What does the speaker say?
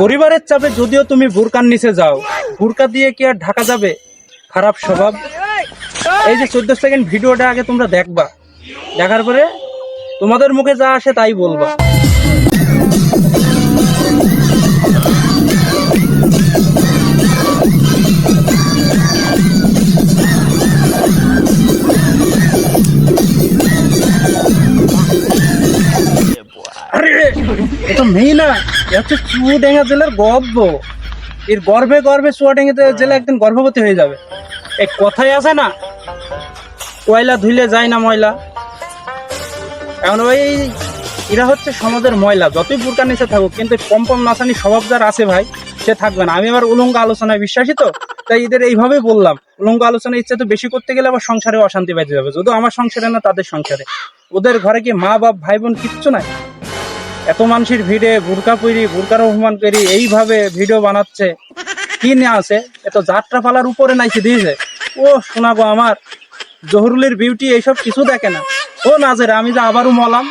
পরিবারের চাপে যদিও তুমি বুরকার নিচে যাও, বুরকা দিয়ে কি আর ঢাকা যাবে খারাপ স্বভাব? এই যে 14 সেকেন্ড ভিডিওটা আগে তোমরা দেখবা, দেখার পরে তোমাদের মুখে যা আসে তাই বলবা। আরে এটা মেয়ে না, এটা হচ্ছে চুয়াডাঙ্গা জেলার গর্ব। এর গর্বে গর্বে চুয়াডাঙ্গা জেলা একদিন গর্ভবতী হয়ে যাবে। এই কথাই আছে না, কয়লা ধুইলে যায় না ময়লা। এখন ওই এরা হচ্ছে সমাজের ময়লা, যতই বুরকা নিচে থাকুক, কিন্তু পম্পম নাচানি স্বভাব যার আছে ভাই, সে থাকবে না। আমি আবার উলঙ্গ আলোচনায় বিশ্বাসী, তো তাই এদের এইভাবেই বললাম। উলঙ্গ আলোচনা ইচ্ছা তো বেশি করতে গেলে আবার সংসারে অশান্তি বাজে যাবে, যদিও আমার সংসারে না, তাদের সংসারে। ওদের ঘরে কি মা বাপ ভাই বোন কিচ্ছু নাই? এত মানুষের ভিড়ে বুরকা পরি, বুরকার অপমান করি, এইভাবে ভিডিও বানাচ্ছে, কি নিয়ে আছে? এত যাত্রা পালার উপরে নাইছে দিয়েছে। ও শোনাবো আমার জহরুলের বিউটি এইসব কিছু দেখে না। ও নাজের, আমি যে আবারও মলাম।